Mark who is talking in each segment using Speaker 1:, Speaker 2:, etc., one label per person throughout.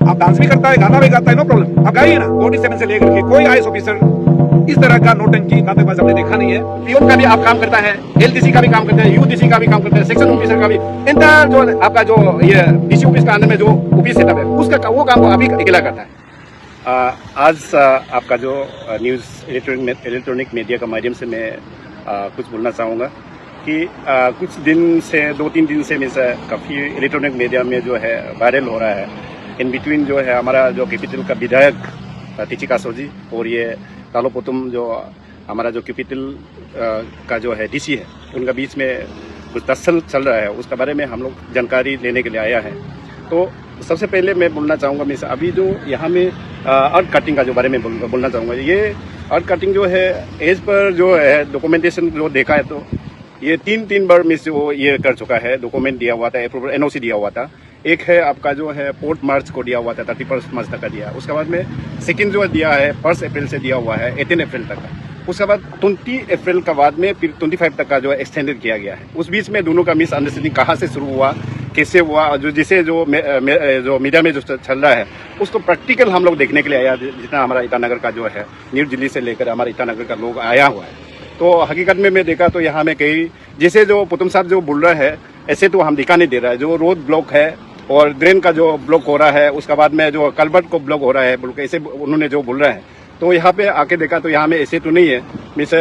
Speaker 1: आप डांस भी करता है, गाना भी गाता है, नो प्रॉब्लम, आप गाइए ना। 47 से लेकर के कोई आईएएस ऑफिसर इस तरह का नोटंकी नाटकबाज हमने देखा नहीं है। पीओन का भी आप काम करता है, एलडीसी का भी काम करता है, यूडीसी का भी काम करता है, सेक्शन ऑफिसर का भी, इंटर जो आपका जो ये डीसी ऑफिस का अंदर में जो ऑफिस सेटअप है उसका वो काम वो अभी अकेला करता है। आज आपका जो न्यूज़ इलेक्ट्रॉनिक मीडिया का माध्यम से मैं कुछ बोलना चाहूँगा कि कुछ दिन से 2-3 दिन से काफ़ी इलेक्ट्रॉनिक मीडिया में जो है वायरल हो रहा है। इन बिटवीन जो है हमारा जो कैपिटल का विधायक टीची कासो जी और ये तालोपोतुम जो हमारा जो कैपिटल का जो है डीसी है, उनका बीच में कुछ दस्सल चल रहा है। उसके बारे में हम लोग जानकारी लेने के लिए आया है। तो सबसे पहले मैं बोलना चाहूँगा मिस अभी जो यहाँ में अर्थ कटिंग का जो बारे में बोलना चाहूँगा। ये अर्थ कटिंग जो है एज पर जो है डॉक्यूमेंटेशन जो देखा है तो ये तीन बार मिस वो ये कर चुका है। डॉक्यूमेंट दिया हुआ था, अप्रूवल एनओसी दिया हुआ था। एक है आपका जो है 4 मार्च को दिया हुआ था, 31 मार्च तक का दिया। उसके बाद में सेकेंड जो दिया है 1 अप्रैल से दिया हुआ है 18 अप्रैल तक का। उसके बाद 20 अप्रैल का बाद में फिर 25 तक का जो है एक्सटेंडेड किया गया है। उस बीच में दोनों का मिसअंडरस्टैंडिंग कहाँ से शुरू हुआ, कैसे हुआ, जो जिसे जो मीडिया में जो चल रहा है उसको प्रैक्टिकल हम लोग देखने के लिए आया। जितना हमारा ईटानगर का जो है न्यू दिल्ली से लेकर हमारा ईटानगर का लोग आया हुआ है। तो हकीकत में मैं देखा तो यहाँ में कई जैसे जो पुतुम साहब जो बोल रहा है ऐसे तो हम दिखा नहीं दे रहा है। जो रोड ब्लॉक है और ड्रेन का जो ब्लॉक हो रहा है, उसके बाद में जो कल्वर्ट को ब्लॉक हो रहा है बोल के ऐसे उन्होंने जो बोल रहा है। तो यहाँ पे आके देखा तो यहाँ में ऐसे तो नहीं है। मिस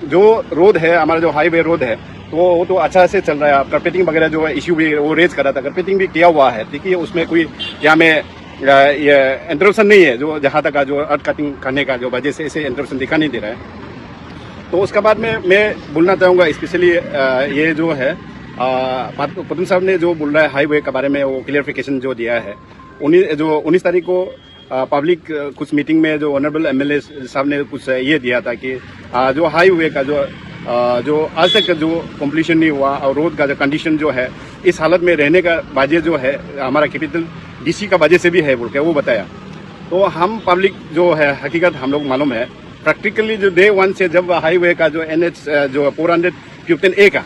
Speaker 1: जो रोड है हमारा जो हाईवे रोड है तो वो तो अच्छा से चल रहा है। कार्पेटिंग वगैरह जो है इश्यू भी वो रेज कर रहा था, कार्पेटिंग भी किया हुआ है। देखिए उसमें कोई यहाँ में ये इंटरप्शन नहीं है। जो जहाँ तक जो अर्थ कटिंग करने का जो वजह से ऐसे इंटरप्शन दिखा नहीं दे रहा है। तो उसके बाद में मैं बोलना चाहूँगा स्पेशली ये जो है पुतुम साहब ने जो बोल रहा है हाईवे के बारे में वो क्लियरिफिकेशन जो दिया है 19 तारीख को पब्लिक कुछ मीटिंग में जो ऑनरेबल एमएलए साहब ने कुछ ये दिया था कि जो हाईवे का जो आज तक जो कंप्लीशन नहीं हुआ और रोड का जो कंडीशन जो है इस हालत में रहने का वजह जो है हमारा कैपिटल डीसी का वजह से भी है बोल के वो बताया। तो हम पब्लिक जो है हकीकत हम लोग मालूम है प्रैक्टिकली जो डे 1 से जब हाईवे का जो NH जो 415A का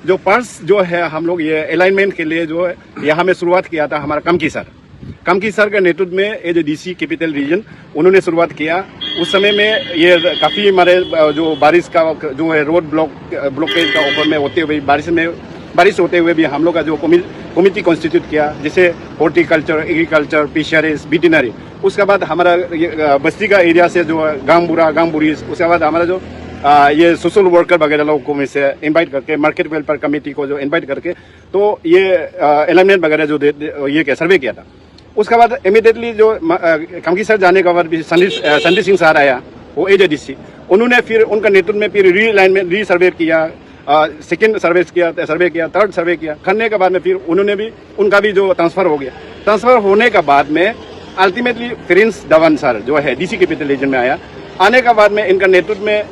Speaker 1: जो पर्स जो है हम लोग ये अलाइनमेंट के लिए जो है यहाँ में शुरुआत किया था हमारा कमकी सर के नेतृत्व में एज डीसी कैपिटल रीजन उन्होंने शुरुआत किया। उस समय में ये काफ़ी हमारे जो बारिश का जो है रोड ब्लॉकेज का ऊपर में होते हुए बारिश होते हुए भी हम लोग का जो कमिटी कॉन्स्टिट्यूट किया, जैसे हॉर्टिकल्चर, एग्रीकल्चर, फिशरीज, वेटरनरी। उसके बाद हमारा बस्ती का एरिया से जो गांव बुरी, उसके बाद हमारा जो ये सोशल वर्कर वगैरह लोगों को में से इनवाइट करके मार्केट वेलफेयर कमेटी को जो इनवाइट करके तो ये अलाइनमेंट वगैरह जो ये सर्वे किया था। उसके बाद इमीडिएटली जो कमकी सर जाने के बाद भी संदीप सिंह सर आया वो एजेडीसी, उन्होंने फिर उनका नेतृत्व में फिर रीअलाइनमेंट रीसर्वे किया, सेकेंड सर्वे किया, थर्ड सर्वे किया। करने के बाद में फिर उन्होंने भी उनका भी जो ट्रांसफर हो गया। ट्रांसफर होने के बाद में अल्टीमेटली प्रिंस धवन सर जो है डीसी कैपिटल रीजन में आया। आने के बाद में इनका नेतृत्व में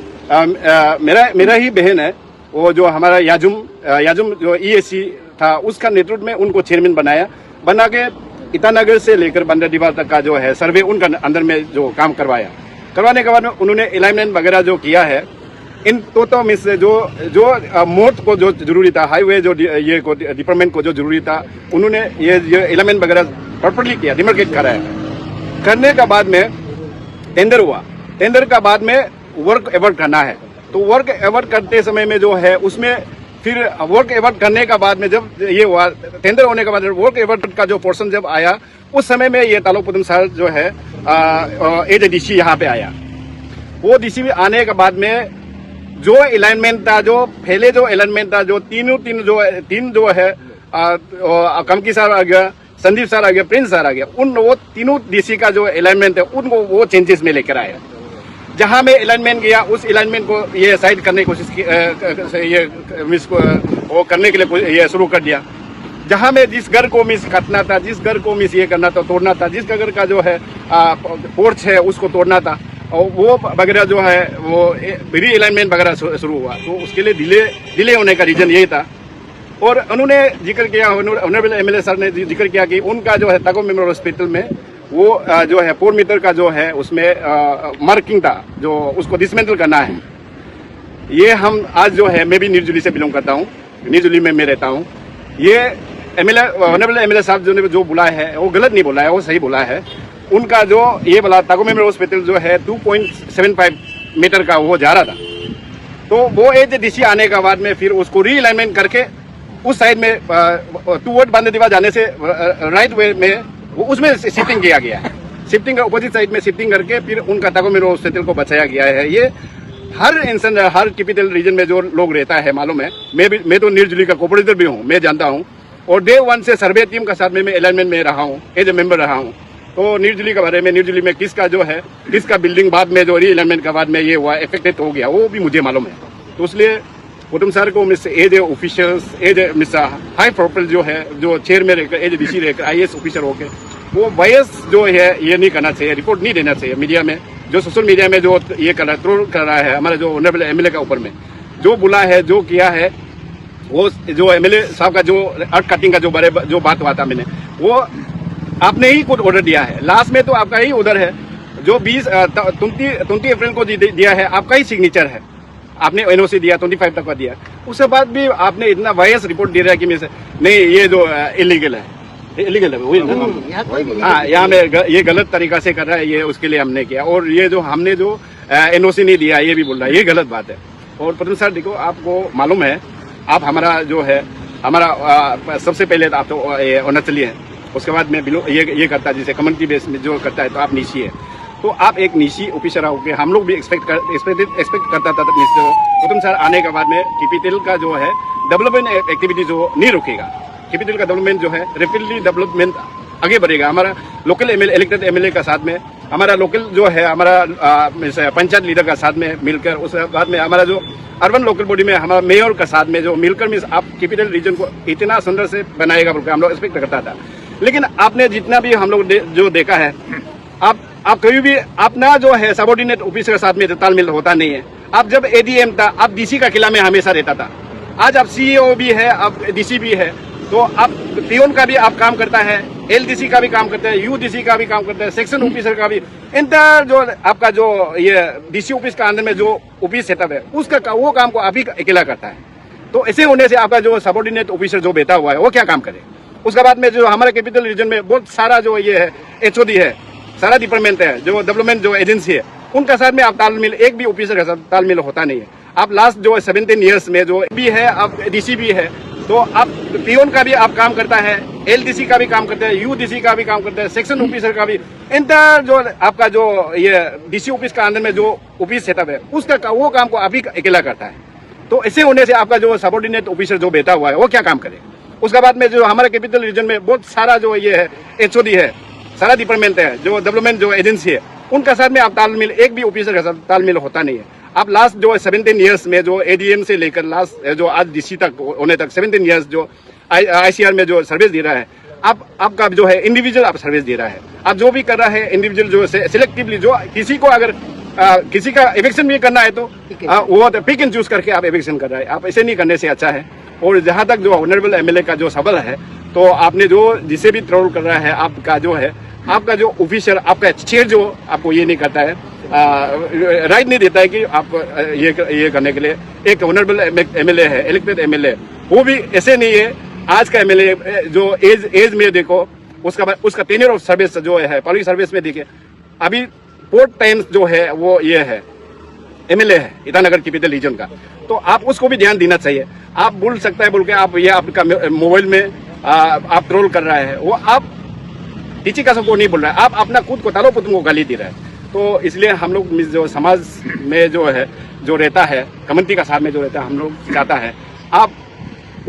Speaker 1: मेरा ही बहन है वो जो हमारा याजुम जो EAC था उसका नेतृत्व में उनको चेयरमैन बना के ईटानगर से लेकर बंदरदीवार तक का जो है सर्वे उनका अंदर में जो काम करवाने के बाद में उन्होंने अलाइनमेंट वगैरह जो किया है इन तो मिस जो मोड को जो जरूरी था, हाईवे जो ये को डिपार्टमेंट को जो जरूरी था, उन्होंने ये एलिमेंट वगैरह प्रॉपर्ली किया, डिमार्केट कराया। करने के बाद में टेंडर हुआ। टेंडर का बाद में वर्क एवर्ट करना है। तो वर्क एवर्ट करते समय में जो है उसमें फिर वर्क एवर्ट करने का बाद में जब ये हुआ टेंडर होने के बाद वर्क एवर्ट का जो पोर्शन जब आया उस समय में ये तालोपुतुम सर जो है एज डीसी यहाँ पे आया। वो डीसी आने के बाद में जो अलाइनमेंट था, जो पहले जो अलाइनमेंट था, जो तीन जो है कमकी सर आ गया, संदीप सर आ गया, प्रिंस सर आ गया, वो तीनों डीसी का जो अलाइनमेंट है उनको वो चेंजेस में लेकर आया। जहां में अलाइनमेंट गया उस अलाइनमेंट को ये साइड करने की कोशिश की, ये मिस को वो करने के लिए ये शुरू कर दिया। जहां में जिस घर को मिस काटना था, जिस घर को मिस ये करना था, तोड़ना था, जिस घर का जो है पोर्च है उसको तोड़ना था, और वो वगैरह जो है वो री अलाइनमेंट वगैरह शुरू हुआ। तो उसके लिए डिले होने का रीजन यही था। और उन्होंने जिक्र किया, ऑनरेबल एमएलए सर ने जिक्र किया कि उनका जो है ताको मेमोरियल हॉस्पिटल में वो जो है 4 मीटर का जो है उसमें मार्किंग था जो उसको डिसमेंटल करना है। ये हम आज जो है मैं भी न्यू दिल्ली से बिलोंग करता हूँ, न्यू दिल्ली में मैं रहता हूँ। ये ऑनरेबल एमएलए साहब जो बुलाया है वो गलत नहीं बोला है, वो सही बोला है। उनका जो ये बोला ताको मेमोरियल हॉस्पिटल जो है 2.75 मीटर का वो जा रहा था, तो वो एज डीसी आने के बाद में फिर उसको रीअलाइनमेंट करके उस साइड में टूवर्ड बांधेदीवा जाने से राइट वे में उसमें शिफ्टिंग किया गया है। शिफ्टिंग अपोजिट साइड में शिफ्टिंग करके फिर उनका ताको मेमोरियल हॉस्पिटल को बचाया गया है। ये हर इंसान, हर कैपिटल रीजन में जो लोग रहता है मालूम है। मैं तो निर्जली का कोऑपरेटर भी हूँ, मैं जानता हूँ, और डे 1 से सर्वे टीम का साथ में मैं अलाइनमेंट में रहा हूँ, एज ए मेंबर रहा हूँ। तो निर्जली के बारे में, निर्जली में किसका जो है, किसका बिल्डिंग बाद में जो रीअलाइनमेंट के बाद में ये हुआ इफेक्टेड हो गया, वो भी मुझे मालूम है। तो इसलिए कुटुम सर को miss as a officials, as a miss high profile जो है, जो चेयर में रहकर एज ए डीसी रहकर IAS ऑफिसर होकर वो वायस जो है ये नहीं करना चाहिए, रिपोर्ट नहीं देना चाहिए मीडिया में। जो सोशल मीडिया में जो ये कर रहा है, ट्रोल कर रहा है हमारे जो ऑनरेबल एमएलए का ऊपर में जो बुला है, जो किया है, वो जो एमएलए साहब का जो अर्थ कटिंग का जो बात हुआ था, मैंने वो आपने ही खुद ऑर्डर दिया है। लास्ट में तो आपका ही ऑर्डर है जो 20 अप्रैल को दिया है, आपका ही सिग्नेचर है। आपने NOC दिया 25 तक का दिया, उसके बाद भी आपने इतना वायस रिपोर्ट दे रहा है कि नहीं ये जो इलीगल है, इलीगल है वही ना। हाँ, यहाँ में ये गलत तरीका से कर रहा है, ये उसके लिए हमने किया। और ये जो हमने जो NOC नहीं दिया ये भी बोल रहा है, ये गलत बात है। और प्रथम सर देखो, आपको मालूम है, आप हमारा जो है, हमारा सबसे पहले आप तो अरुणाचली है, उसके बाद में ये करता है जिसे कम्युनिटी बेस में जो करता है, तो आप निशी है। तो आप एक निशी ऑफिसर होके हम लोग भी एक्सपेक्ट करता था गौतम सर आने के बाद में कैपिटल का जो है डेवलपमेंट एक्टिविटी जो नहीं रुकेगा, कैपिटल का डेवलपमेंट जो है रैपिडली डेवलपमेंट आगे बढ़ेगा। हमारा लोकल एमएलए, इलेक्टेड एमएलए का साथ में, हमारा लोकल जो है, हमारा पंचायत लीडर का साथ में मिलकर, उसके बाद में हमारा जो अर्बन लोकल बॉडी में हमारा मेयर का साथ में जो मिलकर मीन्स आप कैपिटल रीजन को इतना सुंदर से बनाएगा बोलकर हम लोग एक्सपेक्ट करता था। लेकिन आपने जितना भी हम लोग जो देखा है, आप कभी भी अपना जो है सबऑर्डिनेट ऑफिसर के साथ में तालमेल होता नहीं है। आप जब ADM था, आप DC का किला में हमेशा रहता था। आज आप CEO भी है, आप DC भी है, तो आप पियोन का भी आप काम करता है, LDC का भी काम करता है, UDC का भी काम करता है, सेक्शन ऑफिसर का भी, इंटर जो आपका जो ये DC ऑफिस का अंदर में जो ऑफिस सेटअप है उसका वो काम को आप ही अकेला करता है। तो ऐसे होने से आपका जो सबऑर्डिनेट ऑफिसर जो बैठा हुआ है वो क्या काम करे। उसके बाद में जो हमारे कैपिटल रीजन में बहुत सारा जो ये है HOD है, सारा डिपार्टमेंट है, जो डेवलपमेंट जो एजेंसी है, उनका साथ में आप तालमेल, एक भी ऑफिसर का साथ तालमेल होता नहीं है। आप लास्ट जो 17 ईयर्स में जो भी है, आप DC भी है, तो आप पियोन का भी आप काम करता है, LDC का भी काम करता है, UDC का भी काम करता है, सेक्शन ऑफिसर का भी, इंटर जो आपका जो ये DC ऑफिस का अंदर में जो ऑफिस सेटअप है उसका वो काम को आप ही अकेला करता है। तो ऐसे होने से आपका जो सबऑर्डिनेट ऑफिसर जो बैठा हुआ है वो क्या काम करे। उसके बाद में जो हमारे कैपिटल रीजन में बहुत सारा जो ये है HOD है, सारा डिपार्टमेंट है, जो डेवलपमेंट जो एजेंसी है, उनका साथ में आप तालमेल, एक भी ऑफिसर का साथ तालमेल होता नहीं है। आप लास्ट जो 17 ईयर्स में जो ADM से लेकर लास्ट जो आज DC तक होने तक 17 ईयर्स जो ICR में जो सर्विस दे रहा है, आपका जो है इंडिविजुअल आप सर्विस दे रहा है। आप जो भी कर रहा है इंडिविजुअल जो सिलेक्टिवली, जो किसी को अगर किसी का एविक्शन भी करना है तो वो पिक एंड चूज करके आप एविक्शन कर रहा है। आप ऐसे नहीं करने से अच्छा है। और जहाँ तक जो ऑनरेबल एमएलए का जो सवाल है, तो आपने जो जिसे भी ट्रोल कर रहा है, आपका जो है, आपका जो ऑफिसर, आपका चेयर जो आपको ये नहीं करता है, राइट नहीं देता है कि आप ये करने के लिए। एक ऑनरेबल एमएलए है, इलेक्टेड एमएलए, वो भी ऐसे नहीं है। आज का एमएलए जो एज में देखो, उसका टेन्योर ऑफ सर्विस जो है पब्लिक सर्विस में देखे, अभी 4 टाइम्स जो है वो ये है एमएलए है ईटानगर कैपिटल रीजन का। तो आप उसको भी ध्यान देना चाहिए। आप बोल सकता है बोल के आप ये आपका मोबाइल में आप ट्रोल कर रहा है, वो आप किसी का सबको नहीं बोल रहा है, आप अपना खुद को तालो पुतम को गाली दे रहा है। तो इसलिए हम लोग जो समाज में जो है जो रहता है, कम्युनिटी का साथ में जो रहता है, हम लोग चाहता है आप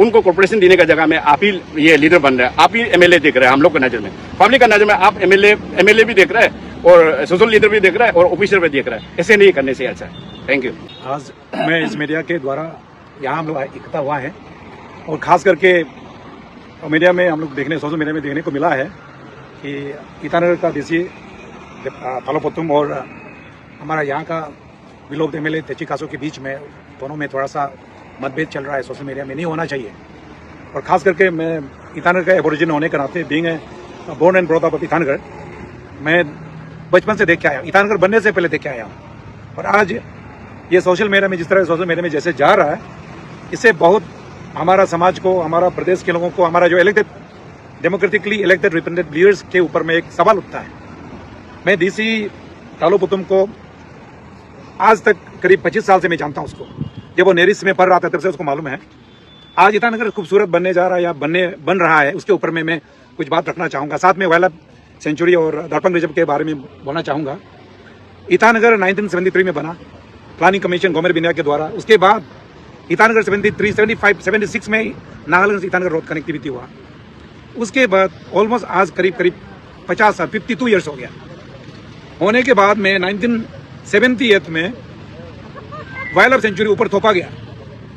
Speaker 1: उनको कॉर्पोरेशन देने का जगह में आप ही ये लीडर बन रहे हैं, आप ही एमएलए देख रहे हैं। हम लोग का नजर में, पब्लिक का नजर में आप एमएलए भी देख रहे हैं और सोशल लीडर भी देख रहा है और ऑफिसर भी देख रहा है। ऐसे नहीं करने से अच्छा है। Thank you.
Speaker 2: आज मैं इस मीडिया के द्वारा यहाँ हम लोग इकट्ठा हुआ है और ख़ास करके मीडिया में हम लोग सोशल मीडिया में देखने को मिला है कि ईटानगर का DC तालोपुतुम और हमारा यहाँ का विलोप्त एमएलए तेची कासो के बीच में दोनों में थोड़ा सा मतभेद चल रहा है। सोशल मीडिया में नहीं होना चाहिए। और ख़ास करके मैं ईटानगर का एबोरिजिन होने के नाते, being a born and brought up of Itanagar, मैं बचपन से देख के आया हूँ, ईटानगर बनने से पहले देख के आया हूँ। और आज ये सोशल मीडिया में जिस तरह सोशल मीडिया में जैसे जा रहा है, इससे बहुत हमारा समाज को, हमारा प्रदेश के लोगों को, हमारा जो elected democratically elected representative leaders के ऊपर में एक सवाल उठता है। मैं डीसी तालोपुतुम को आज तक करीब 25 साल से मैं जानता हूं उसको। जब वो नेरिस में पढ़ रहा था तब से उसको मालूम है। आज ईटानगर खूबसूरत बनने जा रहा है या बन रहा है, उसके ऊपर में मैं कुछ बात रखना चाहूँगा। साथ में वाइल्ड लाइफ सेंचुरी और दर्पण रिजर्व के बारे में बोलना चाहूँगा। ईटानगर 1973 में बना, प्लानिंग कमीशन गोमेर बिनिया के द्वारा। उसके बाद ईटानगर 73, 75, 76 में नागालैंड से ईटानगर रोड कनेक्टिविटी हुआ। उसके बाद ऑलमोस्ट आज करीब 50 साल 52 ईयर्स हो गया। होने के बाद में 1978 में वाइल्ड लाइफ सेंचुरी ऊपर थोपा गया।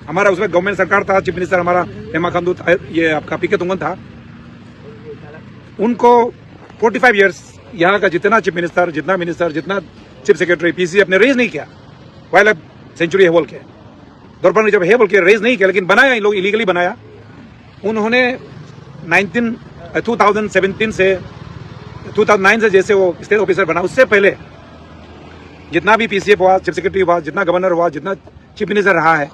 Speaker 2: हमारा उसमें गवर्नमेंट सरकार था, चीफ मिनिस्टर हमारा पेमा खांडू, ये आपका पीके तुंगन था। उनको 45 ईयर्स यहाँ का जितना चीफ मिनिस्टर, जितना मिनिस्टर, जितना चीफ सेक्रेटरी, पीसी अपने रेज नहीं किया वाइल्ड लाइफ सेंचुरी है बोल के, दर्पण रिजर्व है बोल के रेज नहीं किया, लेकिन बनाया इन लोग इलीगली बनाया। उन्होंने 2017 से 2009 से जैसे वो स्टेट ऑफिसर बना, उससे पहले जितना भी पीसीएफ हुआ, चीफ सेक्रेटरी हुआ, जितना गवर्नर हुआ, जितना चीफ मिनिस्टर रहा है,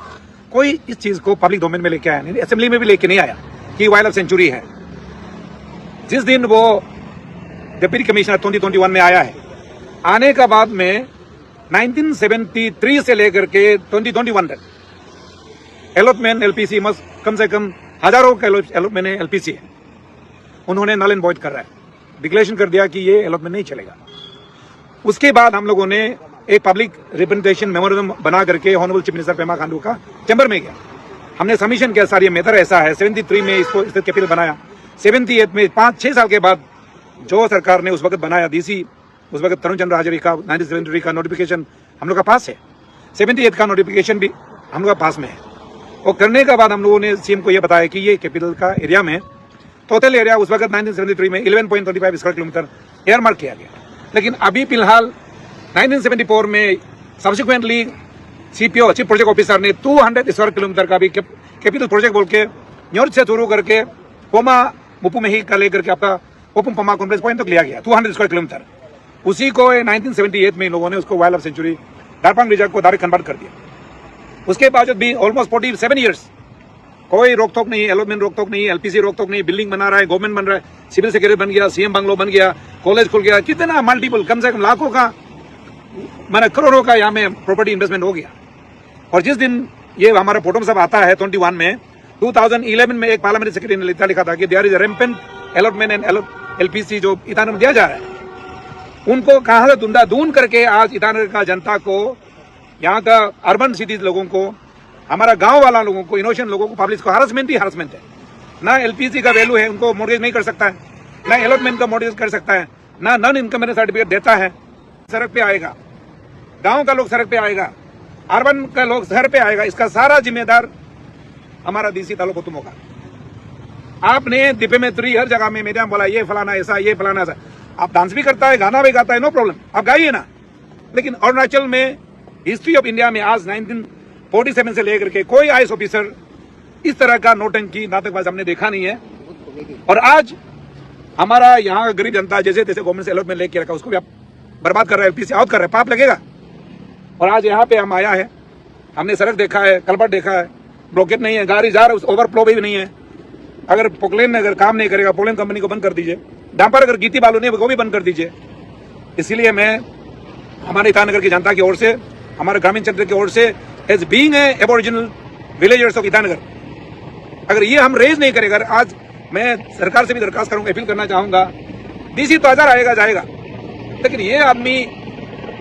Speaker 2: कोई इस चीज को पब्लिक डोमेन में लेके आया नहीं, असेंबली में भी लेके नहीं आया कि वाइल्ड लाइफ सेंचुरी है। जिस दिन वो डिप्टी कमिश्नर 2021 में आया है, आने का बाद में 1973 से लेकर के 2021 तक एलोटमेंट एलपीसी कम से कम हजारों का एलोटमेंट एलपीसी है, उन्होंने नल एंड वॉइड कर रहा है, डिक्लेरेशन कर दिया कि ये एलोटमेंट नहीं चलेगा। उसके बाद हम लोगों ने एक पब्लिक रिप्रेजेंटेशन मेमोरेंडम बना करके honourable chief minister Pema Khandu का चैम्बर में गया। हमने सबमिशन किया, सर ये मैटर ऐसा है। 73 में इसको स्टेट कैपिटल बनाया, 78 में 5-6 साल के बाद जो सरकार ने उस वक्त बनाया डीसी, उस वक्त तरुण चंद्र हाजरी का 1973 का नोटिफिकेशन हम लोग का पास है, 78 का नोटिफिकेशन भी हम लोग का पास में है। और करने के बाद हम लोगों ने सीएम को यह बताया कि ये कैपिटल का एरिया में टोटल एरिया उस वक्त 1973 में 11.25 स्क्वायर किलोमीटर एयर मार्क किया गया। लेकिन अभी फिलहाल 1974 में subsequently CPO chief project officer ने 200 स्क्वायर किलोमीटर का भी कैपिटल प्रोजेक्ट बोल के न्यूयॉर्क से शुरू करके पोमा मुपू में ही का लेकर के आपका ओपन पोमा कॉन्फ्रेंस पॉइंट तक लिया गया 200 स्क्वायर किलोमीटर। उसी को 1978 में इन लोगों ने उसको वाइल्ड लाइफ सेंचुरी दर्पण रिजर्व को डायरेक्ट कन्वर्ट कर दिया। उसके बावजूद भी ऑलमोस्ट 47 ईयर्स कोई रोक टोक नहीं, एलोटमेंट रोक टोक नहीं, एलपीसी रोक टोक नहीं, बिल्डिंग बना रहा है, गवर्नमेंट बन रहा है, सिविल सेक्रेटरी बन गया, सीएम बंगलो बन गया, कॉलेज खुल गया, कितना मल्टीपल कम से कम लाखों का मैंने करोड़ों का यहाँ में प्रॉपर्टी इन्वेस्टमेंट हो गया। और जिस दिन ये हमारा फोटो सब आता है 21 में 2011 में एक पार्लियामेंट्री सेक्रेटरी ने लिखा था कि there is rampant allotment and LPC जो ईटानगर में दिया जा रहा है, उनको कहां से धुंधा ढूंढ करके आज ईटानगर का जनता को, यहाँ का अर्बन सिटीज लोगों को, हमारा गांव वाला लोगों को, इनोवेशन लोगों को, पब्लिक को हरासमेंट ही हरासमेंट है। ना एलपीसी का वैल्यू है, उनको मोर्गेज नहीं कर सकता है, ना एलोटमेंट का मोर्गेज कर सकता है, ना नॉन इनकम सर्टिफिकेट देता है। सड़क पे आएगा, गांव का लोग सड़क पे आएगा, अर्बन का लोग शहर पे आएगा, इसका सारा जिम्मेदार हमारा डीसी तालोपुतुम होगा। आपने डिफेमेटरी हर जगह में मीडिया में बोला ये फलाना ऐसा, ये फलाना ऐसा। आप डांस भी करता है, गाना भी गाता है, नो प्रॉब्लम, आप गाइए ना। लेकिन अरुणाचल में हिस्ट्री ऑफ इंडिया में आज 1947 से लेकर के कोई आईएएस ऑफिसर इस तरह का नौटंकी नाटकबाज हमने देखा नहीं है। और आज हमारा यहाँ का गरीब जनता जैसे तैसे गवर्नमेंट से अलॉटमेंट लेके रखा, उसको भी आप बर्बाद कर रहे हैं, एलपीसी आउट कर रहे हैं, पाप लगेगा। और आज यहाँ पे हम आया है, हमने सड़क देखा है, कलबट देखा है, ब्लॉकेट नहीं है, गाड़ी जा रहा है, ओवरफ्लो भी नहीं है। अगर पोकलेन अगर काम नहीं करेगा, पोकलेन कंपनी को बंद कर दीजिए। डांपर अगर गीती बालू नहीं वो भी बंद कर दीजिए। इसीलिए मैं हमारे ईटानगर की जनता की ओर से, हमारे ग्रामीण क्षेत्र की ओर से, as being a aboriginal villagers of Itanagar, अगर ये हम रेज नहीं करेगा, आज मैं सरकार से भी दरखास्त करूंगा, अपील करना चाहूंगा। डीसी तो 1000 आएगा जाएगा, लेकिन ये आदमी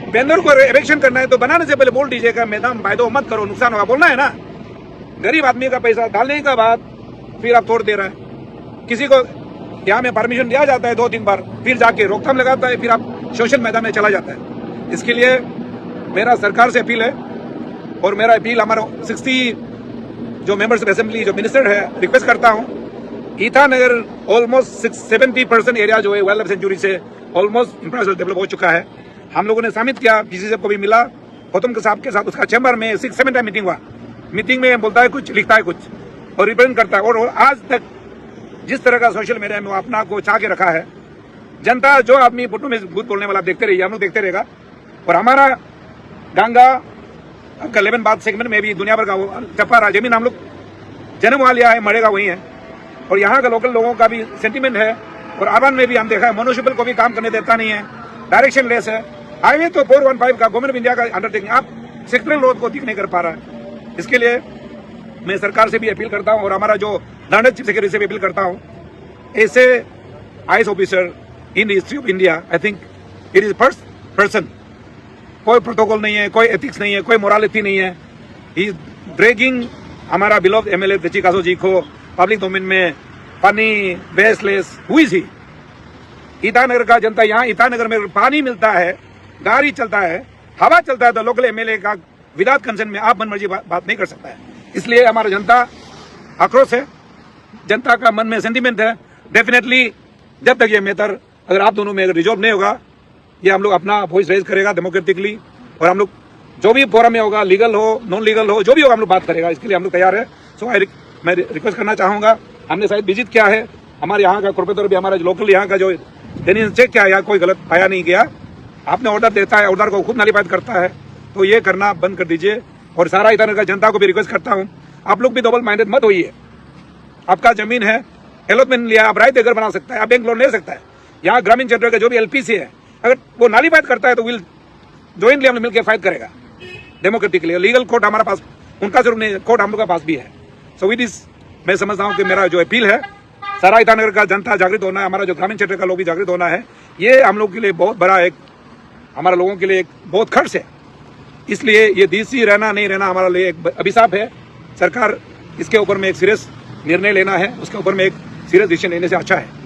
Speaker 2: वेंडर को इलेक्शन करना है तो बनाने से पहले बोल दीजिएगा मैदान वायदो मत करो, नुकसान होगा, बोलना है ना। गरीब आदमी का पैसा डालने के बाद फिर आप तोड़ दे रहा है। किसी को यहाँ में परमिशन दिया जाता है 2-3 बार, फिर जाके रोकथाम लगाता है, फिर आप सोशल मैदान में चला जाता है। इसके लिए मेरा सरकार से अपील है, और मेरा अपील हमारा 60 जो मेंबर्स ऑफ असेंबली जो मिनिस्टर है, रिक्वेस्ट करता हूँ, ईटानगर ऑलमोस्ट 70% एरिया जो है वाइल्ड लाइफ सेंचुरी से ऑलमोस्ट इंफ्रास्ट्रक्चर डेवलप हो चुका है। हम लोगों ने सबमिट किया, पीसी को भी मिला, गौतम साहब के साथ उसका चैम्बर में 6-7 टाइम मीटिंग हुआ। मीटिंग में बोलता है कुछ, लिखता है कुछ और रिप्रेजेंट करता है। और आज तक जिस तरह का सोशल मीडिया में वो अपना को चाह के रखा है, जनता जो आदमी फोटो में भूत बोलने वाला देखते रहिए, हम लोग देखते रहेगा। और हमारा गंगा 11 बात सेगमेंट में भी दुनिया भर का टप्पा रहा जमीन हम लोग
Speaker 1: जन्म वहाँ लिया है, मरेगा वहीं है। और यहाँ का लोकल लोगों का भी सेंटीमेंट है। और अर्बन में भी हम देखा है म्युनिसिपल को भी काम करने देता नहीं है, डायरेक्शन लेस है। हाईवे तो 415 का गवर्नमेंट ऑफ इंडिया का अंडरटेकिंग, आप सेक्टरल रोड को ठीक नहीं कर पा रहा है। इसके लिए मैं सरकार से भी अपील करता हूँ और हमारा जो लर्नड चीफ सेक्रेटरी से भी अपील करता हूँ, ऐसे IAS officer in history of India I think it is first person. कोई प्रोटोकॉल नहीं है, कोई एथिक्स नहीं है, कोई मोरालिटी नहीं है। ही इज ड्रैगिंग हमारा बिलोव्ड एमएलए तेची कासो जी को पब्लिक डोमेन में पानी बेसलेस हुई थी। ईटानगर का जनता, यहाँ ईटानगर में पानी मिलता है, गाड़ी चलता है, हवा चलता है, तो लोकल एमएलए का विदाउट कंसर्न में आप मनमर्जी बात नहीं कर सकता है। इसलिए हमारा जनता आक्रोश है, जनता का मन में सेंटीमेंट है। डेफिनेटली जब तक ये मैटर अगर आप दोनों में रिजॉल्व नहीं होगा, ये हम लोग अपना वॉइस रेज करेगा डेमोक्रेटिकली। और हम लोग जो भी फोरम में होगा, लीगल हो नॉन लीगल हो, जो भी होगा हम लोग बात करेगा। इसके लिए हम लोग तैयार है। सो मैं रिक्वेस्ट करना चाहूंगा, हमने शायद विजिट किया है, हमारे यहाँ का कॉर्पोरेटर भी हमारा लोकल यहाँ का जो चेक किया, यहाँ कोई गलत पाया नहीं गया। आपने ऑर्डर देता है, ऑर्डर को खुद नलीफाइड करता है, तो ये करना बंद कर दीजिए। और सारा ईटानगर का जनता को भी रिक्वेस्ट करता हूँ, आप लोग भी डबल माइंडेड मत होइए। आपका जमीन है, एलोटमेंट लिया, आप राइट अगर बना सकता है, आप बैंक लोन ले सकता है। यहाँ ग्रामीण क्षेत्र का जो भी एलपीसी है, अगर वो नालीफाइड करता है तो विल जॉइंटली हम लोग मिलकर फाइट करेगा डेमोक्रेटिकली। लीगल कोर्ट हमारे पास, उनका जरूर नहीं, कोर्ट हम लोग के पास भी है। सो इट इज, मैं समझता हूँ कि मेरा जो अपील है, सारा ईटानगर का जनता जागृत होना है, हमारा जो ग्रामीण क्षेत्र का लोग भी जागृत होना है। ये हम लोग के लिए बहुत बड़ा एक, हमारा लोगों के लिए एक बहुत खर्च है। इसलिए ये डीसी रहना नहीं रहना हमारे लिए एक अभिशाप है। सरकार इसके ऊपर में एक सीरियस निर्णय लेना है, उसके ऊपर में एक सीरियस डिसीजन लेने से अच्छा है।